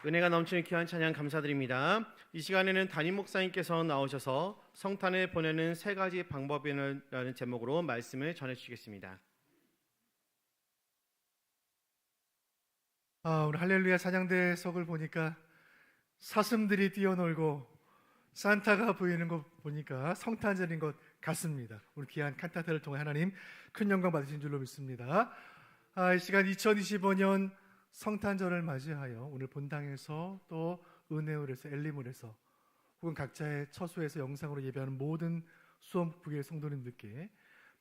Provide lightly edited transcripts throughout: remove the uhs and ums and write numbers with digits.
은혜가 넘치는 귀한 찬양 감사드립니다. 이 시간에는 담임 목사님께서 나오셔서 성탄을 보내는 세 가지 방법이라는 제목으로 말씀을 전해주시겠습니다. 오늘 할렐루야 찬양대석을 보니까 사슴들이 뛰어놀고 산타가 보이는 거 보니까 성탄절인 것 같습니다. 우리 귀한 칸타타를 통해 하나님 큰 영광 받으신 줄로 믿습니다. 이 시간 2025년 성탄절을 맞이하여 오늘 본당에서 또 은혜홀에서 엘리몰에서 혹은 각자의 처소에서 영상으로 예배하는 모든 수원북의 성도님들께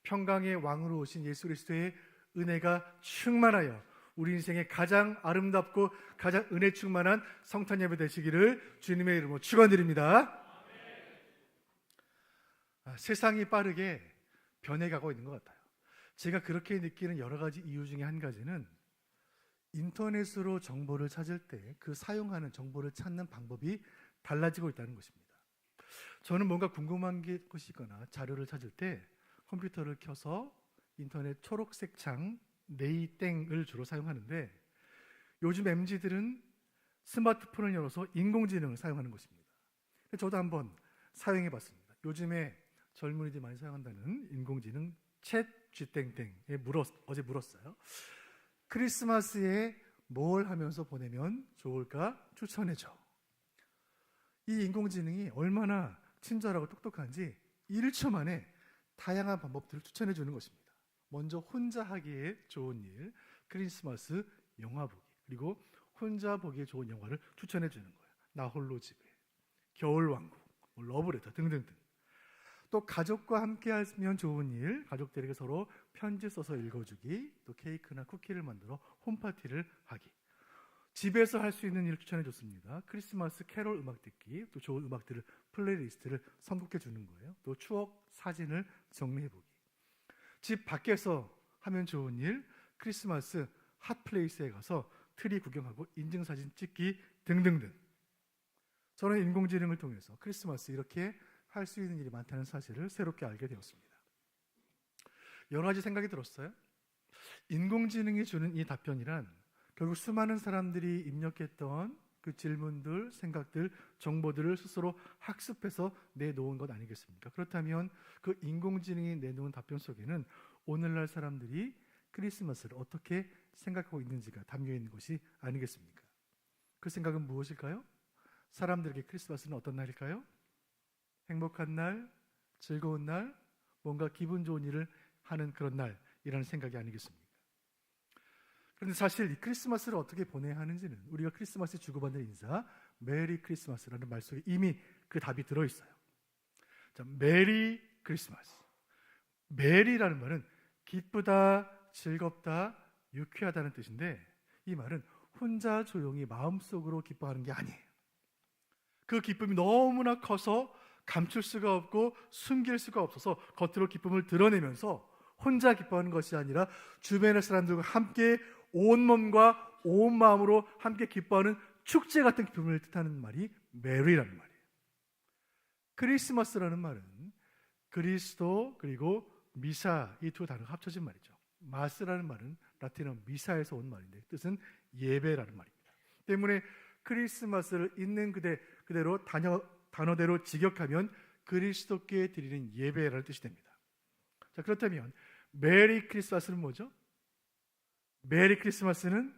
평강의 왕으로 오신 예수 그리스도의 은혜가 충만하여 우리 인생의 가장 아름답고 가장 은혜 충만한 성탄 예배 되시기를 주님의 이름으로 축원드립니다. 세상이 빠르게 변해가고 있는 것 같아요. 제가 그렇게 느끼는 여러 가지 이유 중에 한 가지는 인터넷으로 정보를 찾을 때 그 사용하는 정보를 찾는 방법이 달라지고 있다는 것입니다. 저는 뭔가 궁금한 것이 있거나 자료를 찾을 때 컴퓨터를 켜서 인터넷 초록색 창 네이땡을 주로 사용하는데 요즘 MZ들은 스마트폰을 열어서 인공지능을 사용하는 것입니다. 저도 한번 사용해 봤습니다. 요즘에 젊은이들이 많이 사용한다는 인공지능 챗 G땡땡에 어제 물었어요. 크리스마스에 뭘 하면서 보내면 좋을까 추천해줘. 이 인공지능이 얼마나 친절하고 똑똑한지 1초 만에 다양한 방법들을 추천해 주는 것입니다. 먼저 혼자 하기에 좋은 일, 크리스마스 영화 보기, 그리고 혼자 보기에 좋은 영화를 추천해 주는 거예요. 나 홀로 집에, 겨울왕국, 러브레터 등등등. 또 가족과 함께 하면 좋은 일, 가족들에게 서로 편지 써서 읽어주기, 또 케이크나 쿠키를 만들어 홈파티를 하기. 집에서 할 수 있는 일을 추천해 줬습니다. 크리스마스 캐롤 음악 듣기, 또 좋은 음악들을 플레이리스트를 선곡해 주는 거예요. 또 추억 사진을 정리해 보기. 집 밖에서 하면 좋은 일, 크리스마스 핫플레이스에 가서 트리 구경하고 인증사진 찍기 등등등. 저는 인공지능을 통해서 크리스마스 이렇게 할 수 있는 일이 많다는 사실을 새롭게 알게 되었습니다. 여러 가지 생각이 들었어요. 인공지능이 주는 이 답변이란 결국 수많은 사람들이 입력했던 그 질문들, 생각들, 정보들을 스스로 학습해서 내놓은 것 아니겠습니까? 그렇다면 그 인공지능이 내놓은 답변 속에는 오늘날 사람들이 크리스마스를 어떻게 생각하고 있는지가 담겨 있는 것이 아니겠습니까? 그 생각은 무엇일까요? 사람들에게 크리스마스는 어떤 날일까요? 행복한 날, 즐거운 날, 뭔가 기분 좋은 일을 하는 그런 날이라는 생각이 아니겠습니까? 그런데 사실 이 크리스마스를 어떻게 보내야 하는지는 우리가 크리스마스에 주고받는 인사 메리 크리스마스라는 말 속에 이미 그 답이 들어있어요. 자, 메리 크리스마스. 메리라는 말은 기쁘다, 즐겁다, 유쾌하다는 뜻인데 이 말은 혼자 조용히 마음속으로 기뻐하는 게 아니에요. 그 기쁨이 너무나 커서 감출 수가 없고 숨길 수가 없어서 겉으로 기쁨을 드러내면서 혼자 기뻐하는 것이 아니라 주변의 사람들과 함께 온 몸과 온 마음으로 함께 기뻐하는 축제 같은 기쁨을 뜻하는 말이 메리라는 말이에요. 크리스마스라는 말은 그리스도 그리고 미사 이 두 단어가 합쳐진 말이죠. 마스라는 말은 라틴어 미사에서 온 말인데 뜻은 예배라는 말입니다. 때문에 크리스마스를 있는 그대로 단어대로 직역하면 그리스도께 드리는 예배라는 뜻이 됩니다. 자, 그렇다면 메리 크리스마스는 뭐죠? 메리 크리스마스는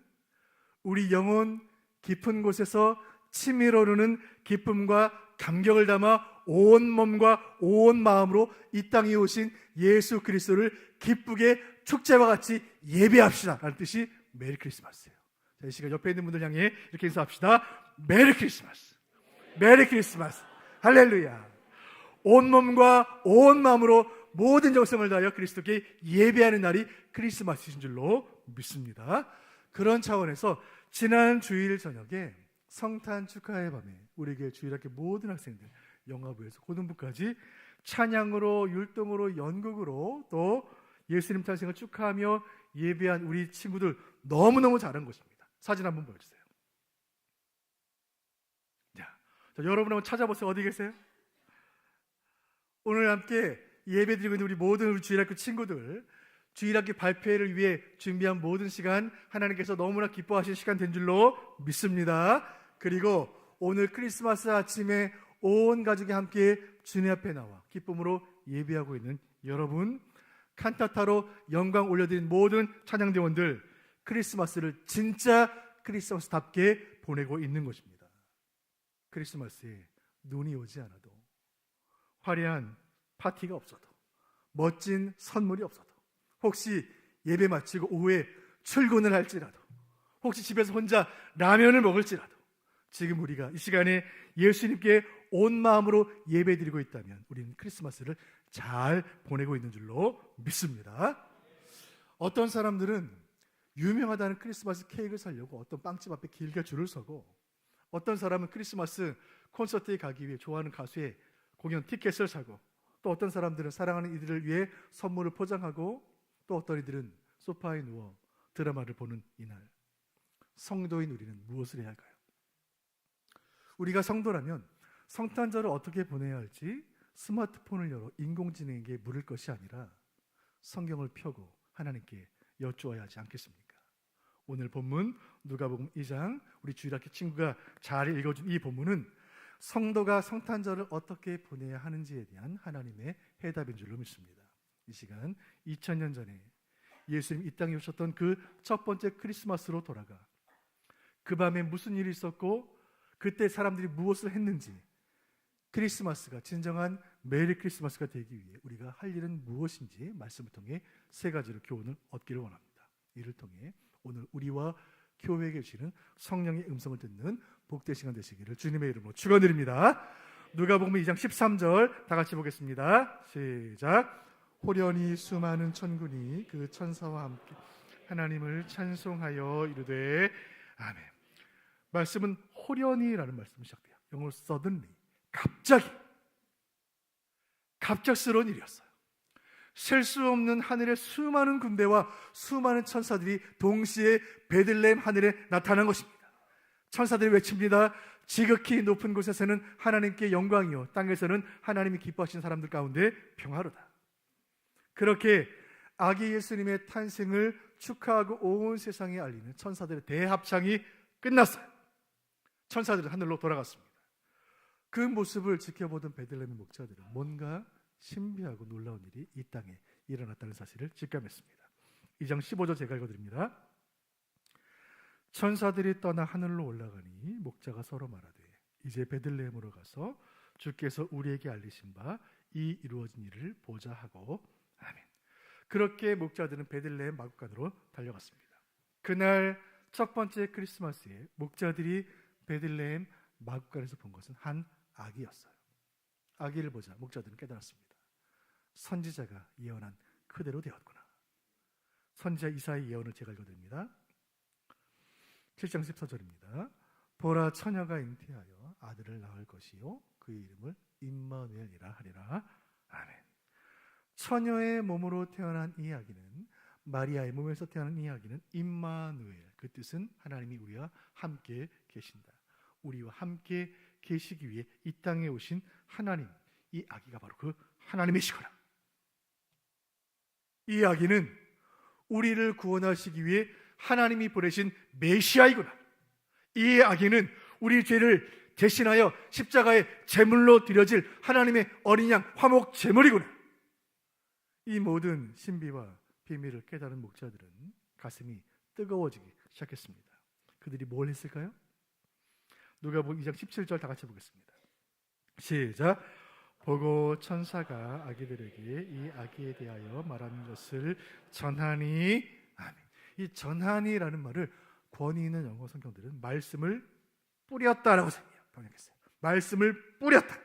우리 영혼 깊은 곳에서 치밀어 오르는 기쁨과 감격을 담아 온 몸과 온 마음으로 이 땅에 오신 예수 그리스도를 기쁘게 축제와 같이 예배합시다 라는 뜻이 메리 크리스마스예요. 자, 이 시간 옆에 있는 분들 향해 이렇게 인사합시다. 메리 크리스마스, 메리 크리스마스, 할렐루야. 온 몸과 온 마음으로 모든 정성을 다하여 그리스도께 예배하는 날이 크리스마스인 줄로 믿습니다. 그런 차원에서 지난 주일 저녁에 성탄 축하의 밤에 우리 교회 주일학교 모든 학생들 영화부에서 고등부까지 찬양으로 율동으로 연극으로 또 예수님 탄생을 축하하며 예배한 우리 친구들 너무너무 잘한 것입니다. 사진 한번 보여주세요. 자, 여러분 한번 찾아보세요. 어디 계세요? 오늘 함께 예배드리고 있는 우리 모든 우리 주일학교 친구들, 주일학교 발표회를 위해 준비한 모든 시간 하나님께서 너무나 기뻐하신 시간 된 줄로 믿습니다. 그리고 오늘 크리스마스 아침에 온 가족이 함께 주님 앞에 나와 기쁨으로 예배하고 있는 여러분, 칸타타로 영광 올려드린 모든 찬양대원들, 크리스마스를 진짜 크리스마스답게 보내고 있는 것입니다. 크리스마스에 눈이 오지 않아도, 화려한 파티가 없어도, 멋진 선물이 없어도, 혹시 예배 마치고 오후에 출근을 할지라도, 혹시 집에서 혼자 라면을 먹을지라도, 지금 우리가 이 시간에 예수님께 온 마음으로 예배드리고 있다면 우리는 크리스마스를 잘 보내고 있는 줄로 믿습니다. 어떤 사람들은 유명하다는 크리스마스 케이크를 사려고 어떤 빵집 앞에 길게 줄을 서고, 어떤 사람은 크리스마스 콘서트에 가기 위해 좋아하는 가수의 공연 티켓을 사고, 또 어떤 사람들은 사랑하는 이들을 위해 선물을 포장하고, 또 어떤 이들은 소파에 누워 드라마를 보는 이날, 성도인 우리는 무엇을 해야 할까요? 우리가 성도라면 성탄절을 어떻게 보내야 할지 스마트폰을 열어 인공지능에게 물을 것이 아니라 성경을 펴고 하나님께 여쭈어야 하지 않겠습니까? 오늘 본문 누가복음 2장, 우리 주일학교 친구가 잘 읽어준 이 본문은 성도가 성탄절을 어떻게 보내야 하는지에 대한 하나님의 해답인 줄로 믿습니다. 이 시간 2000년 전에 예수님 이 땅에 오셨던 그 첫 번째 크리스마스로 돌아가 그 밤에 무슨 일이 있었고 그때 사람들이 무엇을 했는지, 크리스마스가 진정한 메리 크리스마스가 되기 위해 우리가 할 일은 무엇인지 말씀을 통해 세 가지로 교훈을 얻기를 원합니다. 이를 통해 오늘 우리와 교회에 계시는 성령의 음성을 듣는 복된 시간 되시기를 주님의 이름으로 축원드립니다. 누가복음 2장 13절 다 같이 보겠습니다. 시작. 호련히 수많은 천군이 그 천사와 함께 하나님을 찬송하여 이르되 아멘. 말씀은 호련히라는 말씀이 시작돼요. 영어로 suddenly, 갑작스러운 일이었어요. 셀 수 없는 하늘의 수많은 군대와 수많은 천사들이 동시에 베들레헴 하늘에 나타난 것입니다. 천사들이 외칩니다. 지극히 높은 곳에서는 하나님께 영광이요, 땅에서는 하나님이 기뻐하시는 사람들 가운데 평화로다. 그렇게 아기 예수님의 탄생을 축하하고 온 세상에 알리는 천사들의 대합창이 끝났어요. 천사들은 하늘로 돌아갔습니다. 그 모습을 지켜보던 베들레헴의 목자들은 뭔가 신비하고 놀라운 일이 이 땅에 일어났다는 사실을 직감했습니다. 2장 15절 제가 읽어드립니다. 천사들이 떠나 하늘로 올라가니 목자가 서로 말하되 이제 베들레헴으로 가서 주께서 우리에게 알리신 바 이 이루어진 일을 보자 하고 아멘. 그렇게 목자들은 베들레헴 마구간으로 달려갔습니다. 그날 첫 번째 크리스마스에 목자들이 베들레헴 마구간에서 본 것은 한 아기였어요. 아기를 보자 목자들은 깨달았습니다. 선지자가 예언한 그대로 되었구나. 선지자 이사야의 예언을 제가 읽어드립니다. 7장 14절입니다. 보라, 처녀가 잉태하여 아들을 낳을 것이요 그의 이름을 임마누엘이라 하리라. 아멘. 처녀의 몸으로 태어난 이 아기는, 마리아의 몸에서 태어난 이 아기는 임마누엘, 그 뜻은 하나님이 우리와 함께 계신다. 우리와 함께 계시기 위해 이 땅에 오신 하나님, 이 아기가 바로 그 하나님이시구나. 이 아기는 우리를 구원하시기 위해 하나님이 보내신 메시아이구나. 이 아기는 우리 죄를 대신하여 십자가의 제물로 드려질 하나님의 어린 양 화목 제물이구나. 이 모든 신비와 비밀을 깨달은 목자들은 가슴이 뜨거워지기 시작했습니다. 그들이 뭘 했을까요? 누가복음 2장 17절 다 같이 보겠습니다. 시작. 보고 천사가 아기들에게 이 아기에 대하여 말하는 것을 전하니 아멘. 이 전하니라는 말을 권위 있는 영어 성경들은 말씀을 뿌렸다라고 번역했어요. 말씀을 뿌렸다.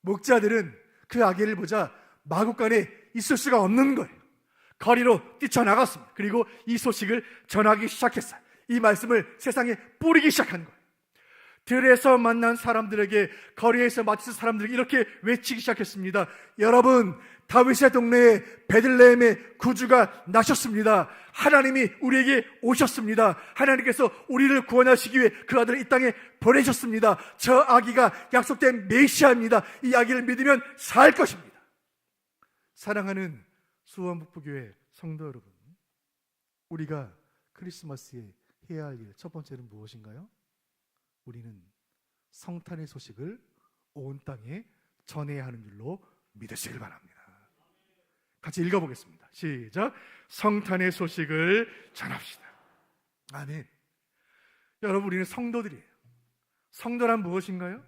목자들은 그 아기를 보자 마구간에 있을 수가 없는 거예요. 거리로 뛰쳐나갔습니다. 그리고 이 소식을 전하기 시작했어요. 이 말씀을 세상에 뿌리기 시작한 거예요. 들에서 만난 사람들에게, 거리에서 마주친 사람들에게 이렇게 외치기 시작했습니다. 여러분, 다윗의 동네에 베들레헴의 구주가 나셨습니다. 하나님이 우리에게 오셨습니다. 하나님께서 우리를 구원하시기 위해 그 아들을 이 땅에 보내셨습니다. 저 아기가 약속된 메시아입니다. 이 아기를 믿으면 살 것입니다. 사랑하는 수원북부교회 성도 여러분, 우리가 크리스마스에 해야 할 일 첫 번째는 무엇인가요? 우리는 성탄의 소식을 온 땅에 전해야 하는 줄로 믿으시길 바랍니다. 같이 읽어보겠습니다. 시작. 성탄의 소식을 전합시다. 아멘. 여러분, 우리는 성도들이에요. 성도란 무엇인가요?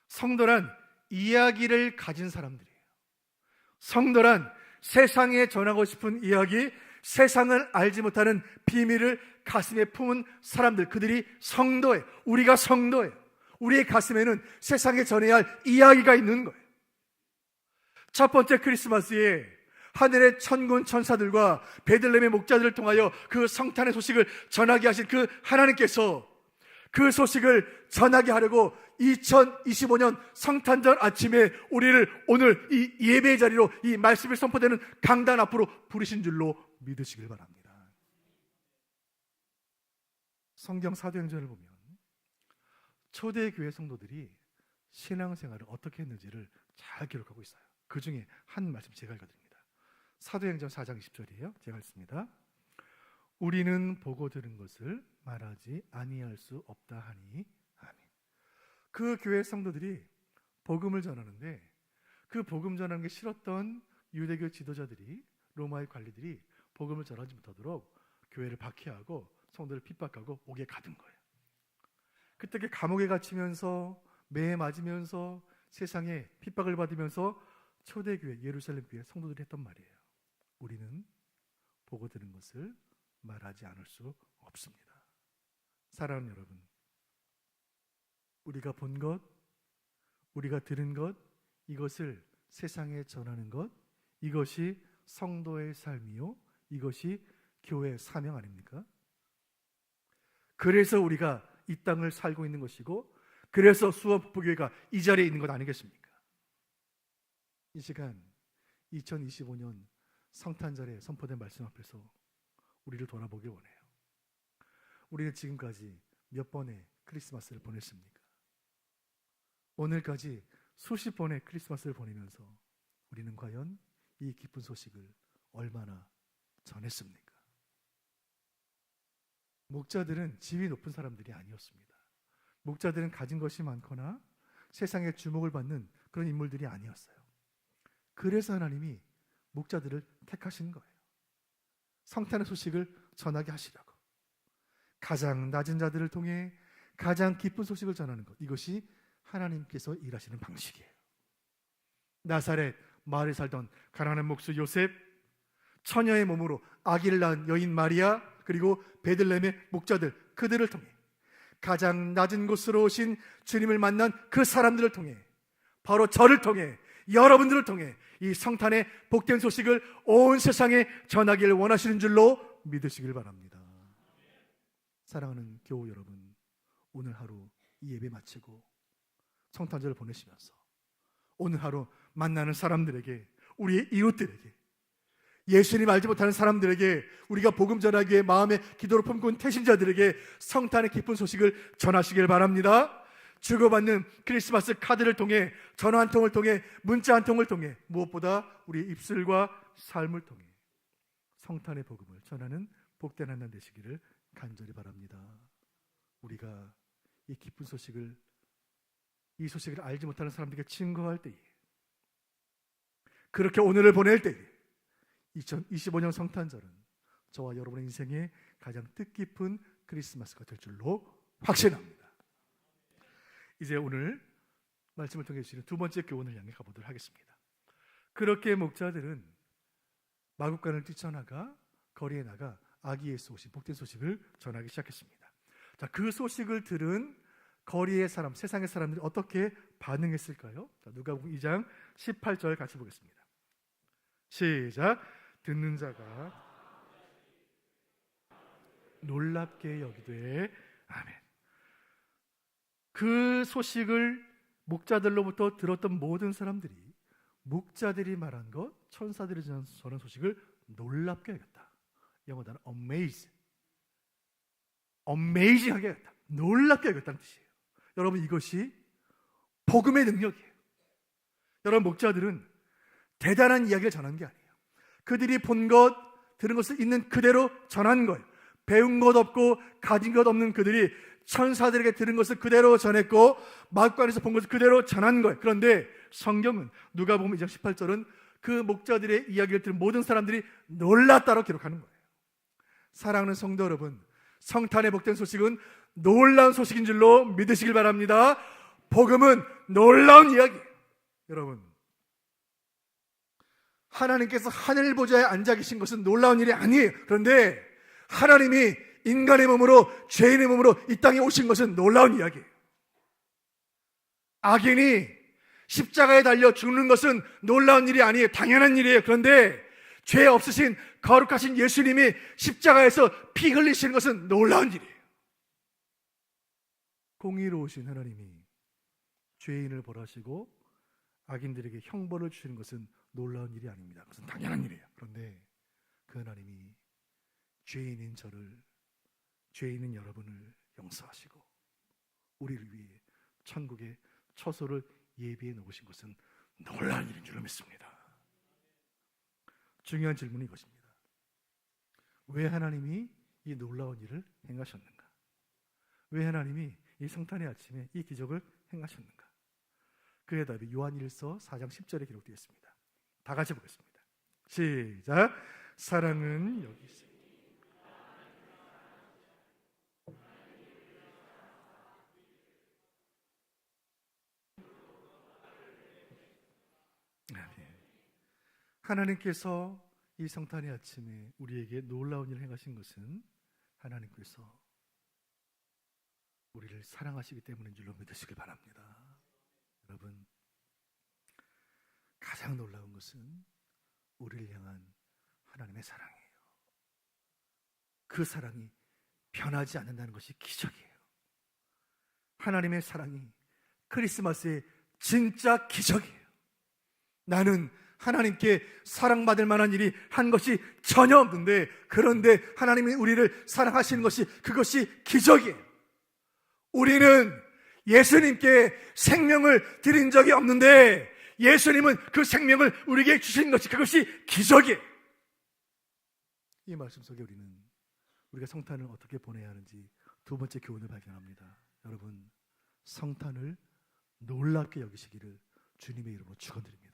성도란 이야기를 가진 사람들이에요. 성도란 세상에 전하고 싶은 이야기, 세상을 알지 못하는 비밀을 가슴에 품은 사람들, 그들이 성도예요. 우리가 성도예요. 우리의 가슴에는 세상에 전해야 할 이야기가 있는 거예요. 첫 번째 크리스마스에 하늘의 천군 천사들과 베들레헴의 목자들을 통하여 그 성탄의 소식을 전하게 하신 그 하나님께서 그 소식을 전하게 하려고 2025년 성탄절 아침에 우리를 오늘 이 예배의 자리로 이 말씀이 선포되는 강단 앞으로 부르신 줄로 믿으시길 바랍니다. 성경 사도행전을 보면 초대교회 성도들이 신앙생활을 어떻게 했는지를 잘 기록하고 있어요. 그 중에 한 말씀 제가 읽어드립니다. 사도행전 4장 20절이에요. 제가 읽습니다. 우리는 보고 들은 것을 말하지 아니할 수 없다 하니 아멘. 그 교회 성도들이 복음을 전하는데 그 복음 전하는 게 싫었던 유대교 지도자들이, 로마의 관리들이 복음을 전하지 못하도록 교회를 박해하고 성도를 핍박하고 옥에 가둔 거예요. 그때 감옥에 갇히면서 매에 맞으면서 세상에 핍박을 받으면서 초대교회 예루살렘 교회 성도들이 했던 말이에요. 우리는 보고 들은 것을 말하지 않을 수 없습니다. 사랑하는 여러분, 우리가 본 것, 우리가 들은 것, 이것을 세상에 전하는 것, 이것이 성도의 삶이요, 이것이 교회의 사명 아닙니까? 그래서 우리가 이 땅을 살고 있는 것이고, 그래서 수원북부교회가 이 자리에 있는 것 아니겠습니까? 이 시간 2025년 성탄절에 선포된 말씀 앞에서 우리를 돌아보길 원해요. 우리는 지금까지 몇 번의 크리스마스를 보냈습니까? 오늘까지 수십 번의 크리스마스를 보내면서 우리는 과연 이 기쁜 소식을 얼마나 전했습니까? 목자들은 지위 높은 사람들이 아니었습니다. 목자들은 가진 것이 많거나 세상에 주목을 받는 그런 인물들이 아니었어요. 그래서 하나님이 목자들을 택하신 거예요. 성탄의 소식을 전하게 하시려고. 가장 낮은 자들을 통해 가장 기쁜 소식을 전하는 것, 이것이 하나님께서 일하시는 방식이에요. 나사렛 마을에 살던 가난한 목수 요셉, 처녀의 몸으로 아기를 낳은 여인 마리아, 그리고 베들레헴의 목자들, 그들을 통해 가장 낮은 곳으로 오신 주님을 만난 그 사람들을 통해, 바로 저를 통해, 여러분들을 통해 이 성탄의 복된 소식을 온 세상에 전하기를 원하시는 줄로 믿으시길 바랍니다. 사랑하는 교우 여러분, 오늘 하루 이 예배 마치고 성탄절을 보내시면서 오늘 하루 만나는 사람들에게, 우리의 이웃들에게, 예수님 알지 못하는 사람들에게, 우리가 복음 전하기 위해 마음에 기도를 품고 있는 태신자들에게 성탄의 기쁜 소식을 전하시길 바랍니다. 주고받는 크리스마스 카드를 통해, 전화 한 통을 통해, 문자 한 통을 통해, 무엇보다 우리 입술과 삶을 통해 성탄의 복음을 전하는 복된 한 날 되시기를 간절히 바랍니다. 우리가 이 기쁜 소식을, 이 소식을 알지 못하는 사람들에게 증거할 때에, 그렇게 오늘을 보낼 때에 2025년 성탄절은 저와 여러분의 인생의 가장 뜻깊은 크리스마스가 될 줄로 확신합니다. 이제 오늘 말씀을 통해 주시는 두 번째 교훈을 향해 가보도록 하겠습니다. 그렇게 목자들은 마국간을 뛰쳐나가 거리에 나가 아기 예수 오신 복된 소식을 전하기 시작했습니다. 자, 그 소식을 들은 거리의 사람, 세상의 사람들이 어떻게 반응했을까요? 자, 누가복음 2장 18절 같이 보겠습니다. 시작. 듣는 자가 놀랍게 여기되 아멘. 그 소식을 목자들로부터 들었던 모든 사람들이 목자들이 말한 것, 천사들이 전한 소식을 놀랍게 여겼다. 영어 단어 amazing하게 여겼다. 놀랍게 여겼다는 뜻이에요. 여러분, 이것이 복음의 능력이에요. 여러분, 목자들은 대단한 이야기를 전한 게 아니에요. 그들이 본 것, 들은 것을 있는 그대로 전한 거예요. 배운 것 없고 가진 것 없는 그들이 천사들에게 들은 것을 그대로 전했고 마구간에서 본 것을 그대로 전한 거예요. 그런데 성경은 누가복음 2장 18절은 그 목자들의 이야기를 들은 모든 사람들이 놀랐다고 기록하는 거예요. 사랑하는 성도 여러분, 성탄의 복된 소식은 놀라운 소식인 줄로 믿으시길 바랍니다. 복음은 놀라운 이야기예요. 여러분, 하나님께서 하늘 보좌에 앉아 계신 것은 놀라운 일이 아니에요. 그런데 하나님이 인간의 몸으로, 죄인의 몸으로 이 땅에 오신 것은 놀라운 이야기예요. 악인이 십자가에 달려 죽는 것은 놀라운 일이 아니에요. 당연한 일이에요. 그런데 죄 없으신 거룩하신 예수님이 십자가에서 피 흘리시는 것은 놀라운 일이에요. 공의로우신 하나님이 죄인을 벌하시고 악인들에게 형벌을 주시는 것은 놀라운 일이 아닙니다. 그것은 당연한 일이에요. 그런데 그 하나님이 죄인인 저를, 죄인인 여러분을 용서하시고 우리를 위해 천국의 처소를 예비해 놓으신 것은 놀라운 일인 줄로 믿습니다. 중요한 질문은 이것입니다. 왜 하나님이 이 놀라운 일을 행하셨는가? 왜 하나님이 이 성탄의 아침에 이 기적을 행하셨는가? 그의 답이 요한일서 4장 10절에 기록되어 있습니다. 다 같이 보겠습니다. 시작. 사랑은 여기 있습니다. 하나님께서 이 성탄의 아침에 우리에게 놀라운 일을 행하신 것은 하나님께서 우리를 사랑하시기 때문인 줄로 믿으시길 바랍니다. 여러분, 가장 놀라운 것은 우리를 향한 하나님의 사랑이에요. 그 사랑이 변하지 않는다는 것이 기적이에요. 하나님의 사랑이 크리스마스의 진짜 기적이에요. 나는 하나님께 사랑받을 만한 일이 한 것이 전혀 없는데, 그런데 하나님이 우리를 사랑하시는 것이, 그것이 기적이에요. 우리는 예수님께 생명을 드린 적이 없는데 예수님은 그 생명을 우리에게 주신 것이, 그것이 기적이에요. 이 말씀 속에 우리는 우리가 성탄을 어떻게 보내야 하는지 두 번째 교훈을 발견합니다. 여러분, 성탄을 놀랍게 여기시기를 주님의 이름으로 축원드립니다.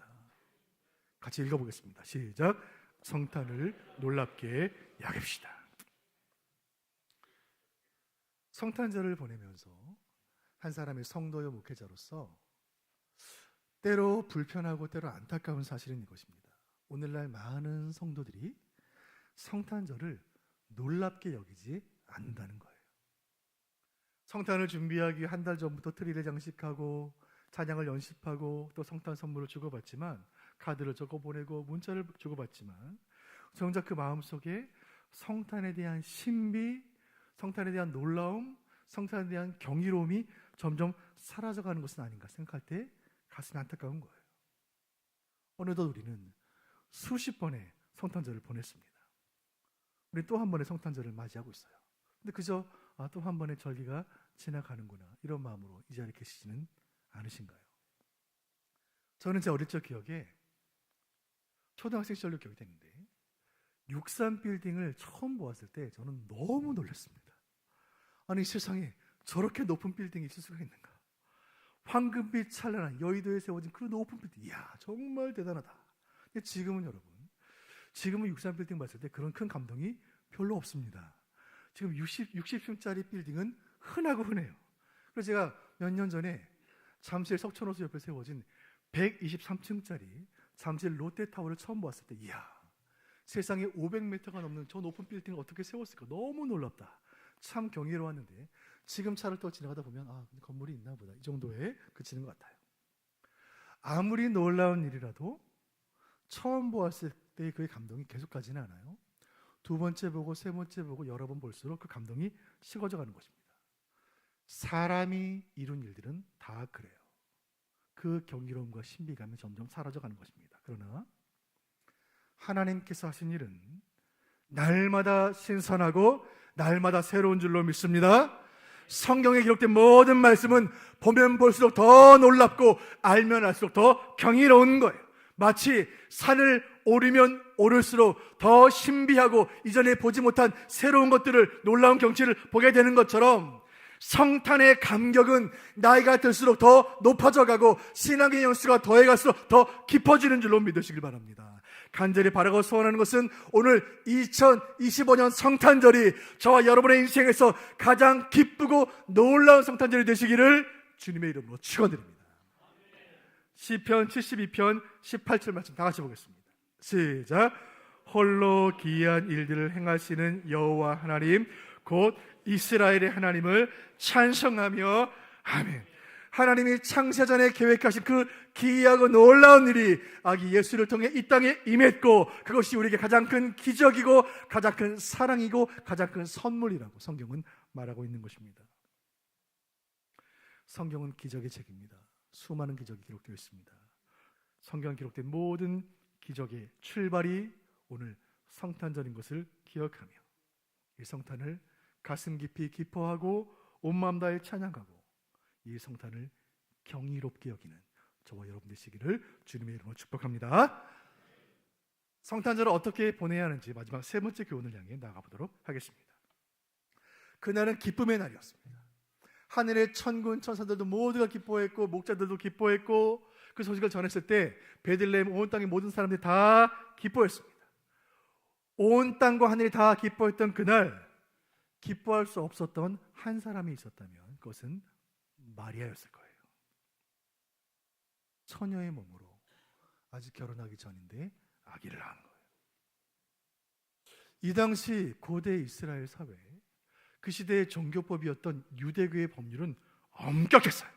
같이 읽어보겠습니다. 시작. 성탄을 놀랍게 여깁시다. 성탄절을 보내면서 한 사람의 성도요 목회자로서 때로 불편하고 때로 안타까운 사실은 이것입니다. 오늘날 많은 성도들이 성탄절을 놀랍게 여기지 않는다는 거예요. 성탄을 준비하기 한 달 전부터 트리를 장식하고 찬양을 연습하고 또 성탄 선물을 주고받지만, 카드를 적어 보내고 문자를 주고받지만, 정작 그 마음속에 성탄에 대한 신비, 성탄에 대한 놀라움, 성탄에 대한 경이로움이 점점 사라져가는 것은 아닌가 생각할 때 가슴이 안타까운 거예요. 어느덧 우리는 수십 번의 성탄절을 보냈습니다. 우리 또 한 번의 성탄절을 맞이하고 있어요. 근데 그저 또 한 번의 절기가 지나가는구나, 이런 마음으로 이 자리에 계시지는 않으신가요? 저는 제 어릴 적 기억에 초등학생 시절로 기억이 되는데, 63 빌딩을 처음 보았을 때 저는 너무 놀랐습니다. 아니, 세상에 저렇게 높은 빌딩이 있을 수가 있는가? 황금빛 찬란한 여의도에 세워진 그 높은 빌딩, 이야, 정말 대단하다. 근데 지금은 여러분, 지금은 63 빌딩 봤을 때 그런 큰 감동이 별로 없습니다. 지금 60층짜리 빌딩은 흔하고 흔해요. 그래서 제가 몇 년 전에 잠실 석촌호수 옆에 세워진 123층짜리 잠실 롯데타워를 처음 보았을 때, 이야, 세상에 500m가 넘는 저 높은 빌딩을 어떻게 세웠을까? 너무 놀랍다. 참 경이로웠는데, 지금 차를 또 지나가다 보면 건물이 있나 보다, 이 정도에 그치는 것 같아요. 아무리 놀라운 일이라도 처음 보았을 때 그 감동이 계속 가지는 않아요. 두 번째 보고 세 번째 보고 여러 번 볼수록 그 감동이 식어져 가는 것입니다. 사람이 이룬 일들은 다 그래요. 그 경이로움과 신비감이 점점 사라져 가는 것입니다. 그러나 하나님께서 하신 일은 날마다 신선하고 날마다 새로운 줄로 믿습니다. 성경에 기록된 모든 말씀은 보면 볼수록 더 놀랍고 알면 알수록 더 경이로운 거예요. 마치 산을 오르면 오를수록 더 신비하고 이전에 보지 못한 새로운 것들을, 놀라운 경치를 보게 되는 것처럼, 성탄의 감격은 나이가 들수록 더 높아져 가고 신앙의 연수가 더해갈수록 더 깊어지는 줄로 믿으시길 바랍니다. 간절히 바라고 소원하는 것은 오늘 2025년 성탄절이 저와 여러분의 인생에서 가장 기쁘고 놀라운 성탄절이 되시기를 주님의 이름으로 축원드립니다. 시편 72편 18절 말씀 다 같이 보겠습니다. 시작. 홀로 기이한 일들을 행하시는 여호와 하나님 곧 이스라엘의 하나님을 찬송하며 아멘. 하나님이 창세전에 계획하신 그 기이하고 놀라운 일이 아기 예수를 통해 이 땅에 임했고 그것이 우리에게 가장 큰 기적이고 가장 큰 사랑이고 가장 큰 선물이라고 성경은 말하고 있는 것입니다. 성경은 기적의 책입니다. 수많은 기적이 기록되어 있습니다. 성경 기록된 모든 기적의 출발이 오늘 성탄절인 것을 기억하며 이 성탄을 가슴 깊이 기뻐하고 온 마음 다해 찬양하고 이 성탄을 경이롭게 여기는 저와 여러분 되시기를 주님의 이름으로 축복합니다. 성탄절을 어떻게 보내야 하는지 마지막 세 번째 교훈을 향해 나가보도록 하겠습니다. 그날은 기쁨의 날이었습니다. 하늘의 천군 천사들도 모두가 기뻐했고 목자들도 기뻐했고 그 소식을 전했을 때 베들레헴 온 땅의 모든 사람들이 다 기뻐했습니다. 온 땅과 하늘이 다 기뻐했던 그날 기뻐할 수 없었던 한 사람이 있었다면 그것은 마리아였을 거예요. 처녀의 몸으로 아직 결혼하기 전인데 아기를 낳은 거예요. 이 당시 고대 이스라엘 사회 그 시대의 종교법이었던 유대교의 법률은 엄격했어요.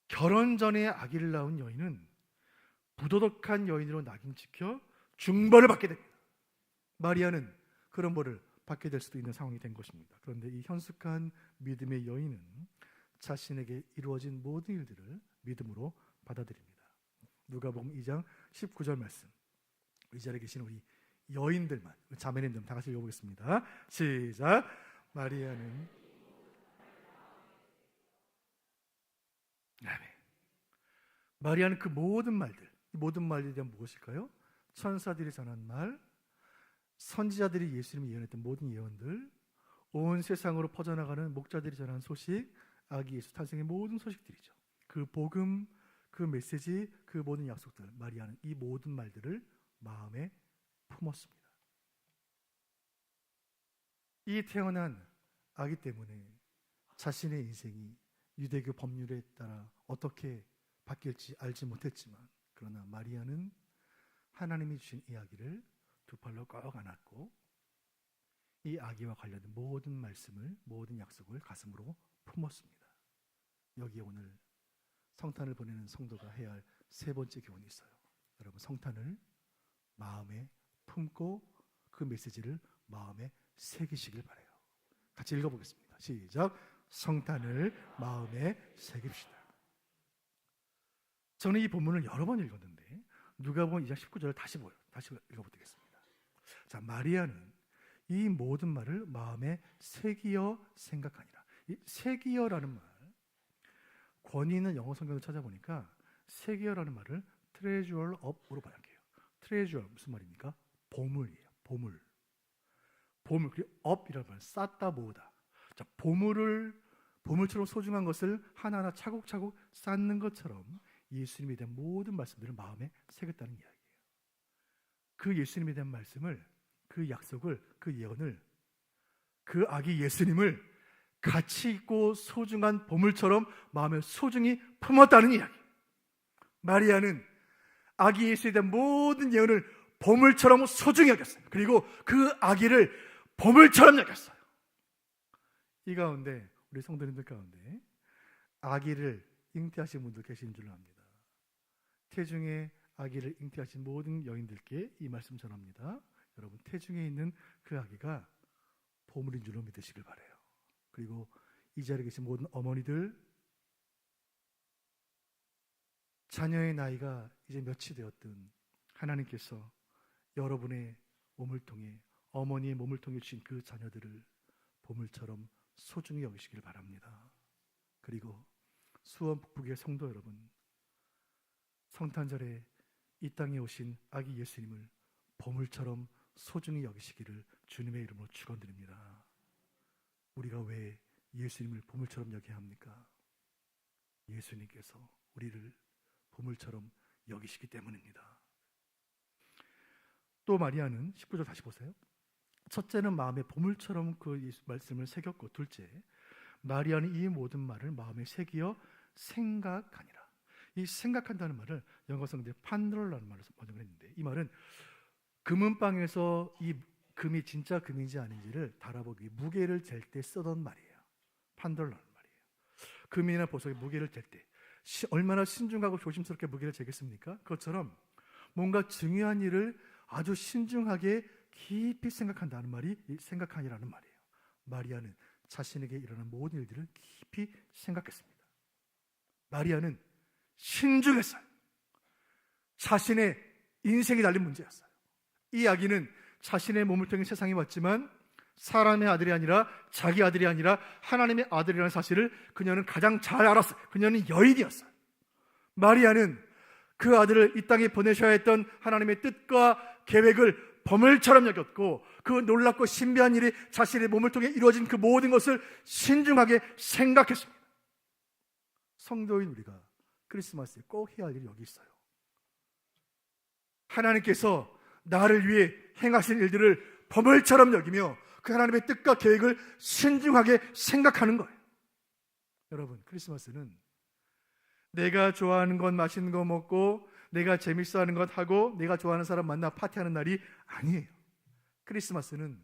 결혼 전에 아기를 낳은 여인은 부도덕한 여인으로 낙인찍혀 중벌을 받게 됩니다. 마리아는 그런 벌을 받게 될 수도 있는 상황이 된 것입니다. 그런데 이 현숙한 믿음의 여인은 자신에게 이루어진 모든 일들을 믿음으로 받아들입니다. 누가복음 2장 19절 말씀, 이 자리에 계신 우리 여인들만, 자매님들 다 같이 읽어보겠습니다. 시작. 마리아는 마리아는 그 모든 말들에 대한 무엇일까요? 천사들이 전한 말, 선지자들이 예수님이 예언했던 모든 예언들, 온 세상으로 퍼져나가는 목자들이 전한 소식, 아기 예수 탄생의 모든 소식들이죠. 그 복음, 그 메시지, 그 모든 약속들, 마리아는 이 모든 말들을 마음에 품었습니다. 이 태어난 아기 때문에 자신의 인생이 유대교 법률에 따라 어떻게 바뀔지 알지 못했지만 그러나 마리아는 하나님이 주신 이 아기를 두 팔로 꼭 안았고 이 아기와 관련된 모든 말씀을, 모든 약속을 가슴으로 품었습니다. 여기에 오늘 성탄을 보내는 성도가 해야 할 세 번째 교훈이 있어요. 여러분, 성탄을 마음에 품고 그 메시지를 마음에 새기시길 바라요. 같이 읽어보겠습니다. 시작. 성탄을 마음에 새깁시다. 저는 이 본문을 여러 번 읽었는데 누가복음 2장 19절을 다시 읽어보겠습니다. 자, 마리아는 이 모든 말을 마음에 새기어 생각하니라. 이 새기어라는 말, 권위 있는 영어 성경을 찾아보니까 새기어라는 말을 treasure up으로 번역해요. treasure 무슨 말입니까? 보물이에요. 보물. 그리고 up이라는 말, 쌓다 모으다. 자, 보물처럼 소중한 것을 하나하나 차곡차곡 쌓는 것처럼 예수님에 대한 모든 말씀들을 마음에 새겼다는 이야기예요. 그 예수님에 대한 말씀을, 그 약속을, 그 예언을, 그 아기 예수님을 가치 있고 소중한 보물처럼 마음에 소중히 품었다는 이야기. 마리아는 아기 예수에 대한 모든 예언을 보물처럼 소중히 여겼어요. 그리고 그 아기를 보물처럼 여겼어요. 이 가운데 우리 성도님들 가운데 아기를 잉태하신 분들 계신 줄 압니다. 태중에 아기를 잉태하신 모든 여인들께 이 말씀 전합니다. 여러분, 태중에 있는 그 아기가 보물인 줄로 믿으시길 바라요. 그리고 이 자리에 계신 모든 어머니들, 자녀의 나이가 이제 몇이 되었든 하나님께서 여러분의 몸을 통해, 어머니의 몸을 통해 주신 그 자녀들을 보물처럼 소중히 여기시길 바랍니다. 그리고 수원 북부교회 성도 여러분, 성탄절에 이 땅에 오신 아기 예수님을 보물처럼 소중히 여기시기를 주님의 이름으로 축원드립니다. 우리가 왜 예수님을 보물처럼 여겨야 합니까? 예수님께서 우리를 보물처럼 여기시기 때문입니다. 또 마리아는 19절 다시 보세요. 첫째는 마음에 보물처럼 그 예수 말씀을 새겼고, 둘째, 마리아는 이 모든 말을 마음에 새기어 생각하니라. 이 생각한다는 말을 영어 성경에 판더라는 말을 번역을 했는데, 이 말은 금은방에서 이 금이 진짜 금인지 아닌지를 달아보기, 무게를 잴 때 쓰던 말이에요. 판더라는 말이에요. 금이나 보석의 무게를 잴 때 얼마나 신중하고 조심스럽게 무게를 재겠습니까? 그것처럼 뭔가 중요한 일을 아주 신중하게 깊이 생각한다는 말이 이 생각하니라는 말이에요. 마리아는 자신에게 일어난 모든 일들을 깊이 생각했습니다. 마리아는 신중했어요. 자신의 인생이 달린 문제였어요. 이 아기는 자신의 몸을 통해 세상에 왔지만 사람의 아들이 아니라, 자기 아들이 아니라 하나님의 아들이라는 사실을 그녀는 가장 잘 알았어요. 그녀는 여인이었어요. 마리아는 그 아들을 이 땅에 보내셔야 했던 하나님의 뜻과 계획을 보물처럼 여겼고, 그 놀랍고 신비한 일이 자신의 몸을 통해 이루어진 그 모든 것을 신중하게 생각했습니다. 성도인 우리가 크리스마스에 꼭 해야 할 일이 여기 있어요. 하나님께서 나를 위해 행하신 일들을 보물처럼 여기며 그 하나님의 뜻과 계획을 신중하게 생각하는 거예요. 여러분, 크리스마스는 내가 좋아하는 것, 맛있는 거 먹고 내가 재밌어하는 것 하고 내가 좋아하는 사람 만나 파티하는 날이 아니에요. 크리스마스는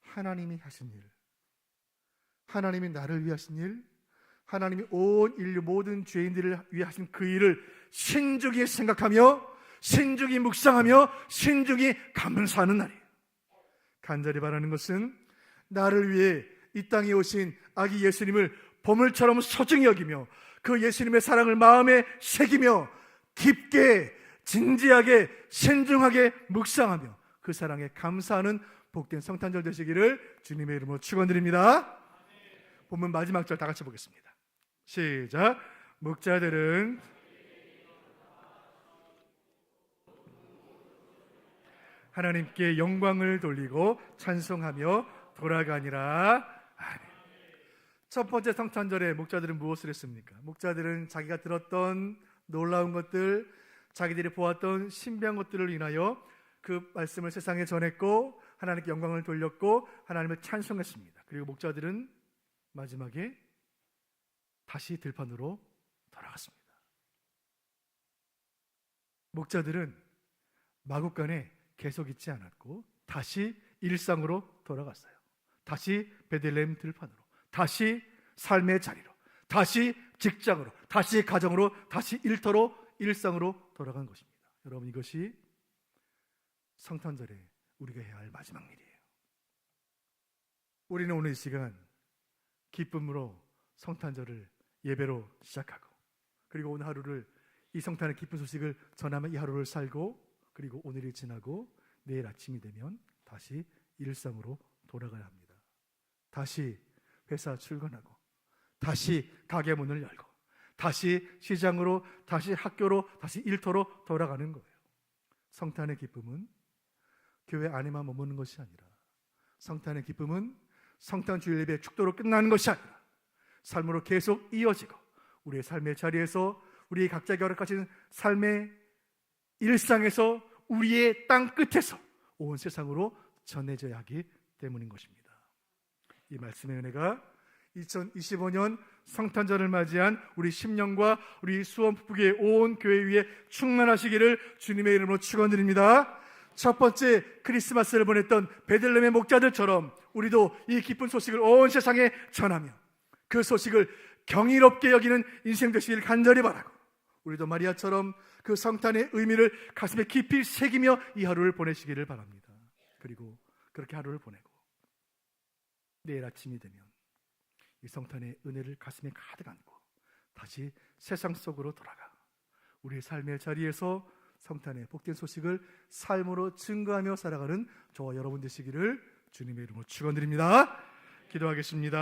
하나님이 하신 일, 하나님이 나를 위해 하신 일, 하나님이 온 인류 모든 죄인들을 위해 하신 그 일을 신중히 생각하며 신중히 묵상하며 신중히 감사하는 날이에요. 간절히 바라는 것은 나를 위해 이 땅에 오신 아기 예수님을 보물처럼 소중히 여기며 그 예수님의 사랑을 마음에 새기며 깊게 진지하게 신중하게 묵상하며 그 사랑에 감사하는 복된 성탄절 되시기를 주님의 이름으로 축원드립니다. 본문 마지막 절 다 같이 보겠습니다. 시작. 목자들은 하나님께 영광을 돌리고 찬송하며 돌아가니라. 아멘. 첫 번째 성탄절에 목자들은 무엇을 했습니까? 목자들은 자기가 들었던 놀라운 것들, 자기들이 보았던 신비한 것들을 인하여 그 말씀을 세상에 전했고 하나님께 영광을 돌렸고 하나님을 찬송했습니다. 그리고 목자들은 마지막에 다시 들판으로 돌아갔습니다. 목자들은 마국간에 계속 있지 않았고 다시 일상으로 돌아갔어요. 다시 베들레헴 들판으로, 다시 삶의 자리로, 다시 직장으로, 다시 가정으로, 다시 일터로, 일상으로 돌아간 것입니다. 여러분, 이것이 성탄절에 우리가 해야 할 마지막 일이에요. 우리는 오늘 이 시간 기쁨으로 성탄절을 예배로 시작하고, 그리고 오늘 하루를 이 성탄의 기쁜 소식을 전하며 이 하루를 살고, 그리고 오늘이 지나고 내일 아침이 되면 다시 일상으로 돌아가야 합니다. 다시 회사 출근하고, 다시 가게 문을 열고, 다시 시장으로, 다시 학교로, 다시 일터로 돌아가는 거예요. 성탄의 기쁨은 교회 안에만 머무는 것이 아니라, 성탄의 기쁨은 성탄 주일 예배 축도로 끝나는 것이 아니라 삶으로 계속 이어지고 우리의 삶의 자리에서, 우리의 각자에게 허락하신 삶의 일상에서, 우리의 땅 끝에서 온 세상으로 전해져야 하기 때문인 것입니다. 이 말씀의 은혜가 2025년 성탄절을 맞이한 우리 심령과 우리 수원북부교회 온 교회 위에 충만하시기를 주님의 이름으로 축원드립니다. 첫 번째 크리스마스를 보냈던 베들레헴의 목자들처럼 우리도 이 기쁜 소식을 온 세상에 전하며 그 소식을 경이롭게 여기는 인생 되시길 간절히 바라고, 우리도 마리아처럼 그 성탄의 의미를 가슴에 깊이 새기며 이 하루를 보내시기를 바랍니다. 그리고 그렇게 하루를 보내고 내일 아침이 되면 이 성탄의 은혜를 가슴에 가득 안고 다시 세상 속으로 돌아가 우리의 삶의 자리에서 성탄의 복된 소식을 삶으로 증거하며 살아가는 저와 여러분 되시기를 주님의 이름으로 축원드립니다. 기도하겠습니다.